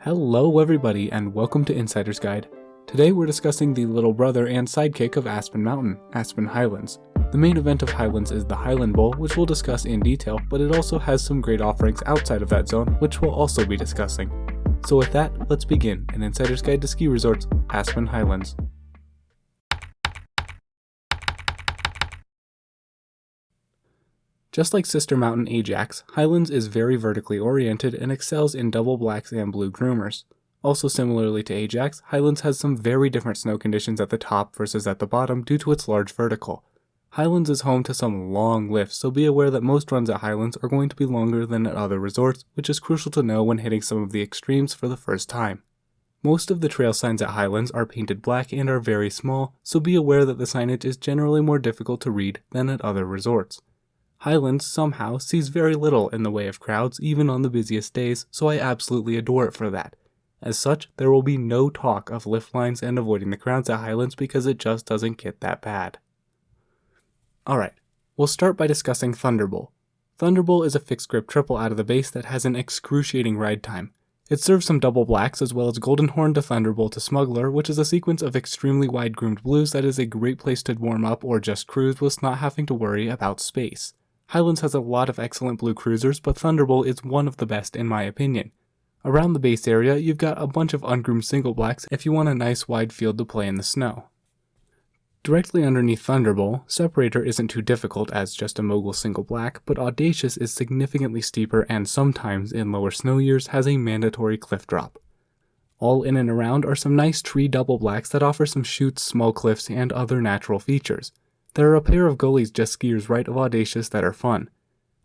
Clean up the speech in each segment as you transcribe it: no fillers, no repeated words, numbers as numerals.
Hello everybody and welcome to Insider's Guide. Today we're discussing the little brother and sidekick of Aspen Mountain, Aspen Highlands. The main event of Highlands is the Highland Bowl, which we'll discuss in detail, but it also has some great offerings outside of that zone, which we'll also be discussing. So with that, let's begin an Insider's Guide to Ski Resorts, Aspen Highlands. Just like sister mountain Ajax, Highlands is very vertically oriented and excels in double blacks and blue groomers. Also similarly to Ajax, Highlands has some very different snow conditions at the top versus at the bottom due to its large vertical. Highlands is home to some long lifts, so be aware that most runs at Highlands are going to be longer than at other resorts, which is crucial to know when hitting some of the extremes for the first time. Most of the trail signs at Highlands are painted black and are very small, so be aware that the signage is generally more difficult to read than at other resorts. Highlands somehow sees very little in the way of crowds even on the busiest days, so I absolutely adore it for that. As such, there will be no talk of lift lines and avoiding the crowds at Highlands because it just doesn't get that bad. Alright, we'll start by discussing Thunderbolt. Thunderbolt is a fixed grip triple out of the base that has an excruciating ride time. It serves some double blacks as well as Golden Horn to Thunderbolt to Smuggler, which is a sequence of extremely wide groomed blues that is a great place to warm up or just cruise with not having to worry about space. Highlands has a lot of excellent blue cruisers, but Thunderbolt is one of the best in my opinion. Around the base area, you've got a bunch of ungroomed single blacks if you want a nice wide field to play in the snow. Directly underneath Thunderbolt, Separator isn't too difficult as just a mogul single black, but Audacious is significantly steeper and sometimes, in lower snow years, has a mandatory cliff drop. All in and around are some nice tree double blacks that offer some chutes, small cliffs, and other natural features. There are a pair of gullies just skiers right of Audacious that are fun.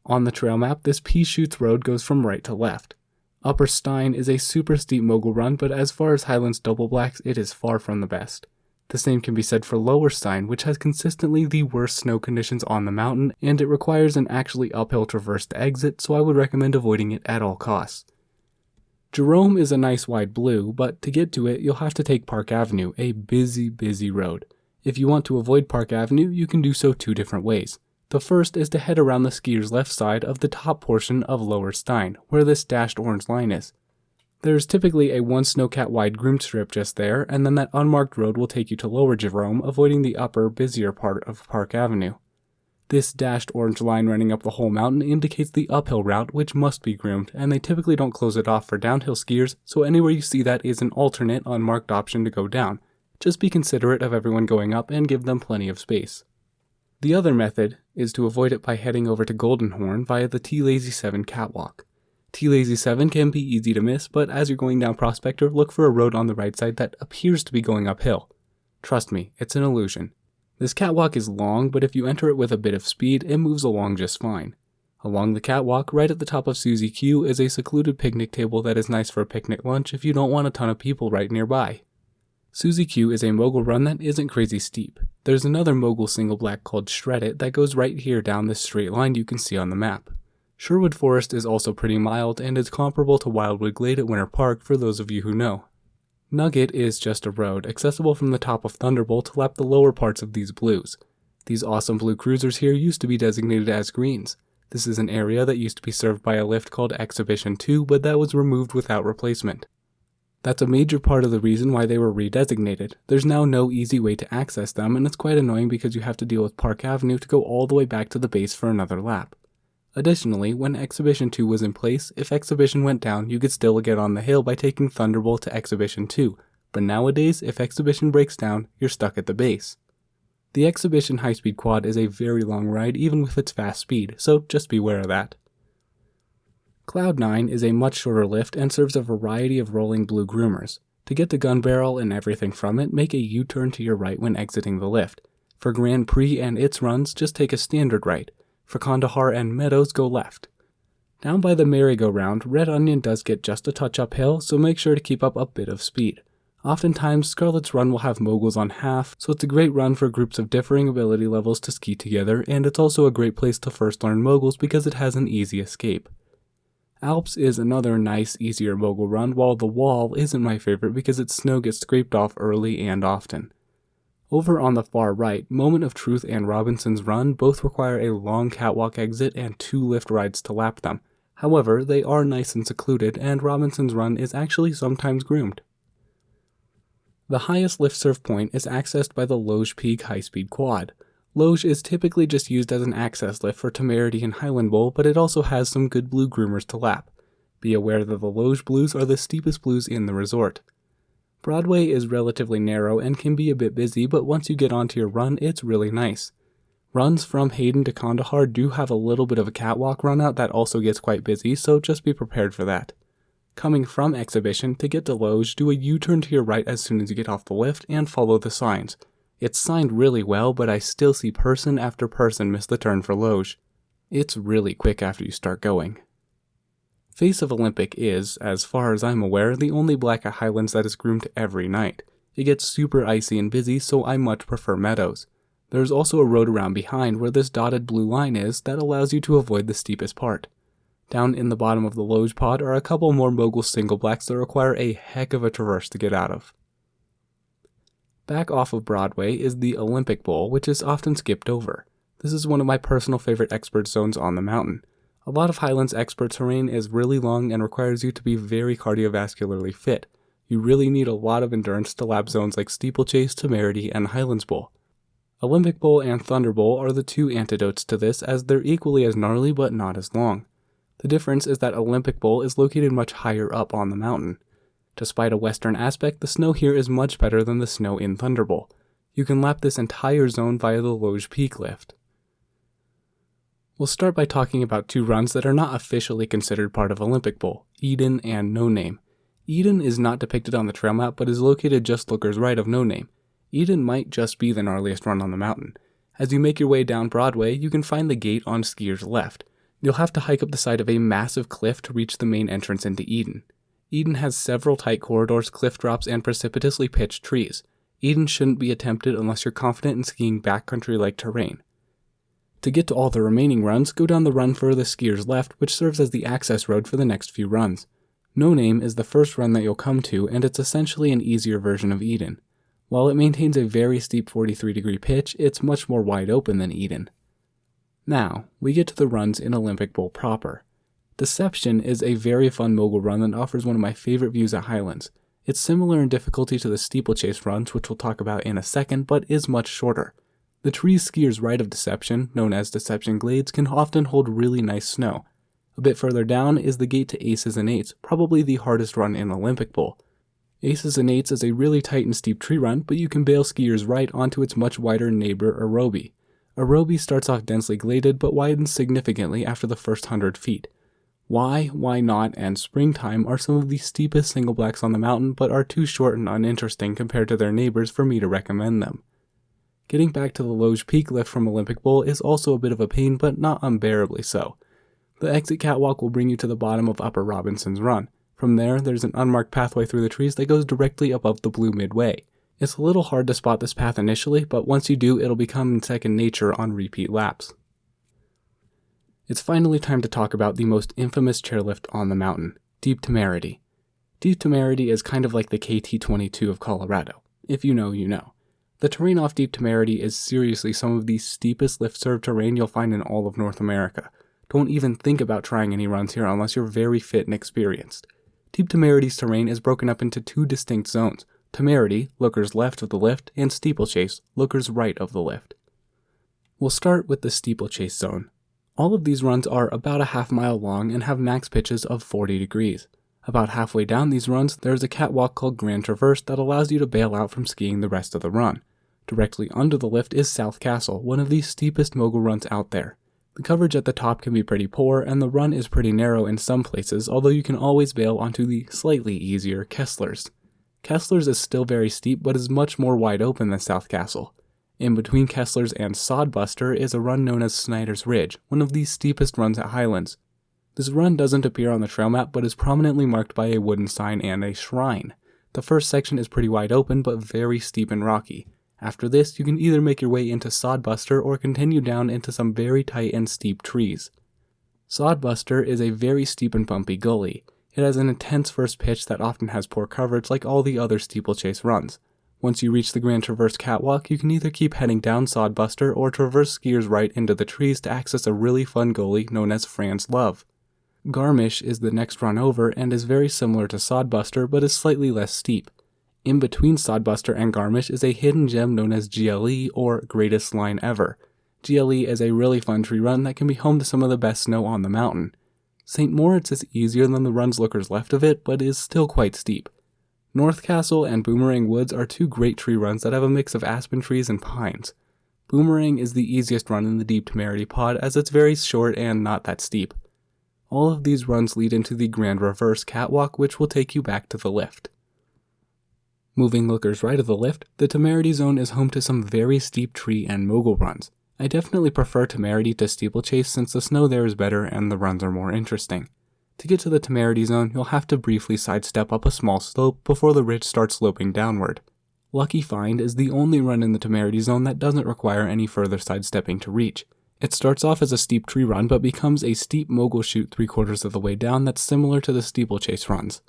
On the trail map, this Pea-Shoots road goes from right to left. Upper Stein is a super steep mogul run, but as far as Highlands double blacks, it is far from the best. The same can be said for Lower Stein, which has consistently the worst snow conditions on the mountain, and it requires an actually uphill traverse to exit, so I would recommend avoiding it at all costs. Jerome is a nice wide blue, but to get to it, you'll have to take Park Avenue, a busy road. If you want to avoid Park Avenue, you can do so two different ways. The first is to head around the skier's left side of the top portion of Lower Stein, where this dashed orange line is. There's typically a one snowcat wide groomed strip just there, and then that unmarked road will take you to Lower Jerome, avoiding the upper, busier part of Park Avenue. This dashed orange line running up the whole mountain indicates the uphill route, which must be groomed, and they typically don't close it off for downhill skiers, so anywhere you see that is an alternate unmarked option to go down. Just be considerate of everyone going up and give them plenty of space. The other method is to avoid it by heading over to Golden Horn via the T-Lazy 7 catwalk. T-Lazy 7 can be easy to miss, but as you're going down Prospector, look for a road on the right side that appears to be going uphill. Trust me, it's an illusion. This catwalk is long, but if you enter it with a bit of speed, it moves along just fine. Along the catwalk, right at the top of Suzy Q, is a secluded picnic table that is nice for a picnic lunch if you don't want a ton of people right nearby. Suzy Q is a mogul run that isn't crazy steep. There's another mogul single black called Shred It that goes right here down this straight line you can see on the map. Sherwood Forest is also pretty mild and is comparable to Wildwood Glade at Winter Park for those of you who know. Nugget is just a road, accessible from the top of Thunderbolt to lap the lower parts of these blues. These awesome blue cruisers here used to be designated as greens. This is an area that used to be served by a lift called Exhibition 2, but that was removed without replacement. That's a major part of the reason why they were redesignated. There's now no easy way to access them, and it's quite annoying because you have to deal with Park Avenue to go all the way back to the base for another lap. Additionally, when Exhibition 2 was in place, if Exhibition went down, you could still get on the hill by taking Thunderbolt to Exhibition 2, but nowadays, if Exhibition breaks down, you're stuck at the base. The Exhibition high-speed quad is a very long ride even with its fast speed, so just beware of that. Cloud 9 is a much shorter lift and serves a variety of rolling blue groomers. To get to Gun Barrel and everything from it, make a U-turn to your right when exiting the lift. For Grand Prix and its runs, just take a standard right. For Kandahar and Meadows, go left. Down by the merry-go-round, Red Onion does get just a touch uphill, so make sure to keep up a bit of speed. Oftentimes, Scarlet's Run will have moguls on half, so it's a great run for groups of differing ability levels to ski together, and it's also a great place to first learn moguls because it has an easy escape. Alps is another nice, easier mogul run, while the Wall isn't my favorite because its snow gets scraped off early and often. Over on the far right, Moment of Truth and Robinson's Run both require a long catwalk exit and 2 lift rides to lap them. However, they are nice and secluded, and Robinson's Run is actually sometimes groomed. The highest lift serve point is accessed by the Loge Peak high-speed quad. Loge is typically just used as an access lift for Temerity and Highland Bowl, but it also has some good blue groomers to lap. Be aware that the Loge blues are the steepest blues in the resort. Broadway is relatively narrow and can be a bit busy, but once you get onto your run, it's really nice. Runs from Hayden to Kandahar do have a little bit of a catwalk run out that also gets quite busy, so just be prepared for that. Coming from Exhibition, to get to Loge, do a U-turn to your right as soon as you get off the lift and follow the signs. It's signed really well, but I still see person after person miss the turn for Loge. It's really quick after you start going. Face of Olympic is, as far as I'm aware, the only black at Highlands that is groomed every night. It gets super icy and busy, so I much prefer Meadows. There's also a road around behind where this dotted blue line is that allows you to avoid the steepest part. Down in the bottom of the Loge pod are a couple more mogul single blacks that require a heck of a traverse to get out of. Back off of Broadway is the Olympic Bowl, which is often skipped over. This is one of my personal favorite expert zones on the mountain. A lot of Highlands expert terrain is really long and requires you to be very cardiovascularly fit. You really need a lot of endurance to lap zones like Steeplechase, Temerity, and Highlands Bowl. Olympic Bowl and Thunder Bowl are the two antidotes to this, as they're equally as gnarly but not as long. The difference is that Olympic Bowl is located much higher up on the mountain. Despite a western aspect, the snow here is much better than the snow in Thunder Bowl. You can lap this entire zone via the Loge Peak lift. We'll start by talking about two runs that are not officially considered part of Olympic Bowl, Eden and No Name. Eden is not depicted on the trail map but is located just lookers right of No Name. Eden might just be the gnarliest run on the mountain. As you make your way down Broadway, you can find the gate on skier's left. You'll have to hike up the side of a massive cliff to reach the main entrance into Eden. Eden has several tight corridors, cliff drops, and precipitously pitched trees. Eden shouldn't be attempted unless you're confident in skiing backcountry-like terrain. To get to all the remaining runs, go down the run furthest skier's left, which serves as the access road for the next few runs. No Name is the first run that you'll come to, and it's essentially an easier version of Eden. While it maintains a very steep 43-degree pitch, it's much more wide open than Eden. Now, we get to the runs in Olympic Bowl proper. Deception is a very fun mogul run that offers one of my favorite views at Highlands. It's similar in difficulty to the steeplechase runs, which we'll talk about in a second, but is much shorter. The trees skiers right of Deception, known as Deception Glades, can often hold really nice snow. A bit further down is the gate to Aces and Eights, probably the hardest run in Olympic Bowl. Aces and Eights is a really tight and steep tree run, but you can bail skiers right onto its much wider neighbor Arobi. Arobi starts off densely gladed, but widens significantly after the first 100 feet. Why Not, and Springtime are some of the steepest single blacks on the mountain, but are too short and uninteresting compared to their neighbors for me to recommend them. Getting back to the Loge Peak lift from Olympic Bowl is also a bit of a pain, but not unbearably so. The exit catwalk will bring you to the bottom of Upper Robinson's Run. From there, there's an unmarked pathway through the trees that goes directly above the blue midway. It's a little hard to spot this path initially, but once you do, it'll become second nature on repeat laps. It's finally time to talk about the most infamous chairlift on the mountain, Deep Temerity. Deep Temerity is kind of like the KT-22 of Colorado. If you know, you know. The terrain off Deep Temerity is seriously some of the steepest lift-serve terrain you'll find in all of North America. Don't even think about trying any runs here unless you're very fit and experienced. Deep Temerity's terrain is broken up into two distinct zones, Temerity, lookers left of the lift, and Steeplechase, lookers right of the lift. We'll start with the Steeplechase zone. All of these runs are about a half-mile long and have max pitches of 40 degrees. About halfway down these runs, there is a catwalk called Grand Traverse that allows you to bail out from skiing the rest of the run. Directly under the lift is South Castle, one of the steepest mogul runs out there. The coverage at the top can be pretty poor, and the run is pretty narrow in some places, although you can always bail onto the slightly easier Kessler's. Kessler's is still very steep, but is much more wide open than South Castle. In between Kessler's and Sodbuster is a run known as Snyder's Ridge, one of the steepest runs at Highlands. This run doesn't appear on the trail map, but is prominently marked by a wooden sign and a shrine. The first section is pretty wide open, but very steep and rocky. After this, you can either make your way into Sodbuster or continue down into some very tight and steep trees. Sodbuster is a very steep and bumpy gully. It has an intense first pitch that often has poor coverage like all the other steeplechase runs. Once you reach the Grand Traverse catwalk, you can either keep heading down Sodbuster or traverse skiers right into the trees to access a really fun gully known as Fran's Love. Garmisch is the next run over and is very similar to Sodbuster but is slightly less steep. In between Sodbuster and Garmisch is a hidden gem known as GLE, or Greatest Line Ever. GLE is a really fun tree run that can be home to some of the best snow on the mountain. St. Moritz is easier than the runs lookers left of it, but is still quite steep. North Castle and Boomerang Woods are two great tree runs that have a mix of aspen trees and pines. Boomerang is the easiest run in the Deep Temerity pod as it's very short and not that steep. All of these runs lead into the Grand Reverse Catwalk, which will take you back to the lift. Moving lookers right of the lift, the Temerity Zone is home to some very steep tree and mogul runs. I definitely prefer Temerity to Steeplechase since the snow there is better and the runs are more interesting. To get to the Temerity Zone, you'll have to briefly sidestep up a small slope before the ridge starts sloping downward. Lucky Find is the only run in the Temerity Zone that doesn't require any further sidestepping to reach. It starts off as a steep tree run but becomes a steep mogul chute 3/4 of the way down that's similar to the Steeplechase runs.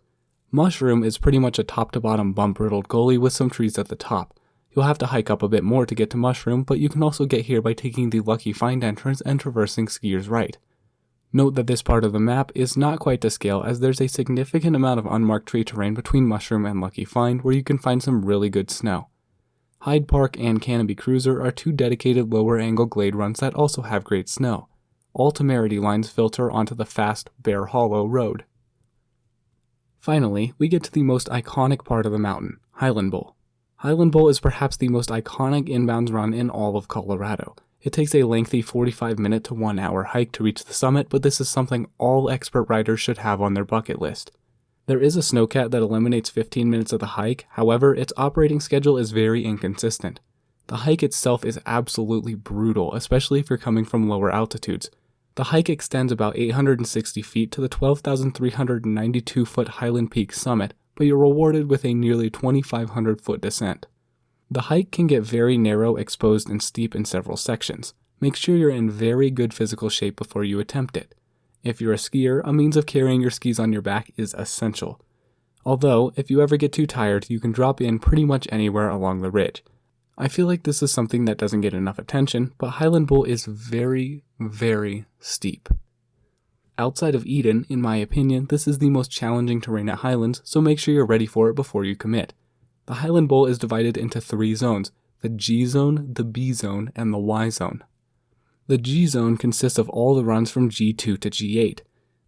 Mushroom is pretty much a top-to-bottom bump-riddled gully with some trees at the top. You'll have to hike up a bit more to get to Mushroom, but you can also get here by taking the Lucky Find entrance and traversing Skier's Right. Note that this part of the map is not quite to scale as there's a significant amount of unmarked tree terrain between Mushroom and Lucky Find where you can find some really good snow. Hyde Park and Canopy Cruiser are two dedicated lower angle glade runs that also have great snow. All Temerity lines filter onto the fast Bear Hollow Road. Finally, we get to the most iconic part of the mountain, Highland Bowl. Highland Bowl is perhaps the most iconic inbounds run in all of Colorado. It takes a lengthy 45-minute to 1-hour hike to reach the summit, but this is something all expert riders should have on their bucket list. There is a snowcat that eliminates 15 minutes of the hike, however, its operating schedule is very inconsistent. The hike itself is absolutely brutal, especially if you're coming from lower altitudes. The hike extends about 860 feet to the 12,392-foot Highland Peak summit, but you're rewarded with a nearly 2,500-foot descent. The hike can get very narrow, exposed, and steep in several sections. Make sure you're in very good physical shape before you attempt it. If you're a skier, a means of carrying your skis on your back is essential. Although, if you ever get too tired, you can drop in pretty much anywhere along the ridge. I feel like this is something that doesn't get enough attention, but Highland Bowl is very, very steep. Outside of Eden, in my opinion, this is the most challenging terrain at Highlands, so make sure you're ready for it before you commit. The Highland Bowl is divided into 3 zones, the G Zone, the B Zone, and the Y Zone. The G Zone consists of all the runs from G2 to G8.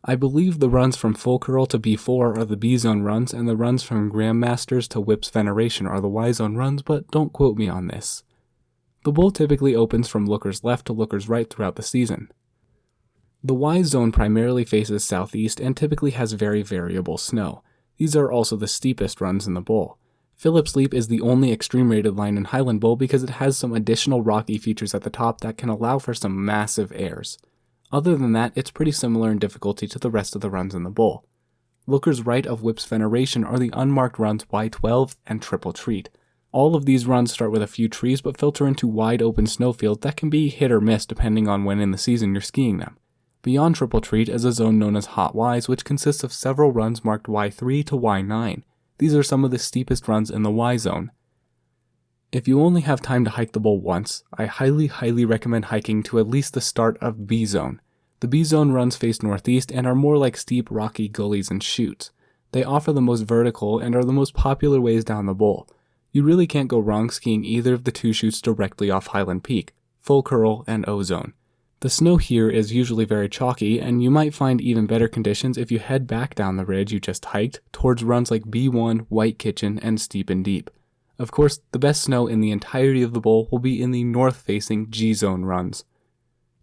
I believe the runs from Full Curl to B4 are the B Zone runs, and the runs from Grandmasters to Whip's Veneration are the Y Zone runs, but don't quote me on this. The bowl typically opens from lookers left to lookers right throughout the season. The Y Zone primarily faces southeast and typically has very variable snow. These are also the steepest runs in the bowl. Phillips Leap is the only extreme rated line in Highland Bowl because it has some additional rocky features at the top that can allow for some massive airs. Other than that, it's pretty similar in difficulty to the rest of the runs in the bowl. Lookers right of Whip's Veneration are the unmarked runs Y12 and Triple Treat. All of these runs start with a few trees but filter into wide open snowfields that can be hit or miss depending on when in the season you're skiing them. Beyond Triple Treat is a zone known as Hot Ys, which consists of several runs marked Y3 to Y9. These are some of the steepest runs in the Y Zone. If you only have time to hike the bowl once, I highly recommend hiking to at least the start of B Zone. The B Zone runs face northeast and are more like steep rocky gullies and chutes. They offer the most vertical and are the most popular ways down the bowl. You really can't go wrong skiing either of the 2 chutes directly off Highland Peak, Full Curl and O Zone. The snow here is usually very chalky, and you might find even better conditions if you head back down the ridge you just hiked towards runs like B1, White Kitchen, and Steep and Deep. Of course, the best snow in the entirety of the bowl will be in the north-facing G-Zone runs.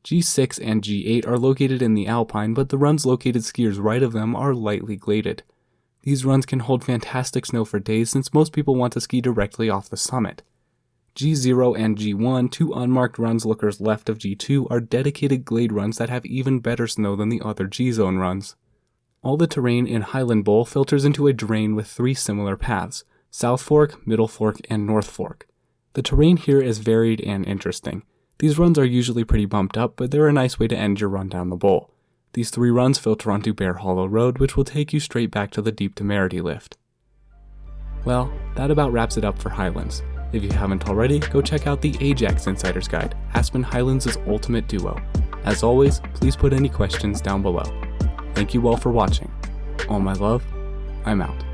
G6 and G8 are located in the Alpine, but the runs located skiers right of them are lightly gladed. These runs can hold fantastic snow for days since most people want to ski directly off the summit. G0 and G1, 2 unmarked runs lookers left of G2, are dedicated glade runs that have even better snow than the other G-Zone runs. All the terrain in Highland Bowl filters into a drain with 3 similar paths, South Fork, Middle Fork, and North Fork. The terrain here is varied and interesting. These runs are usually pretty bumped up, but they're a nice way to end your run down the bowl. These 3 runs filter onto Bear Hollow Road, which will take you straight back to the Deep Temerity lift. Well, that about wraps it up for Highlands. If you haven't already, go check out the Ajax Insider's Guide, Aspen Highlands' ultimate duo. As always, please put any questions down below. Thank you all for watching. All my love, I'm out.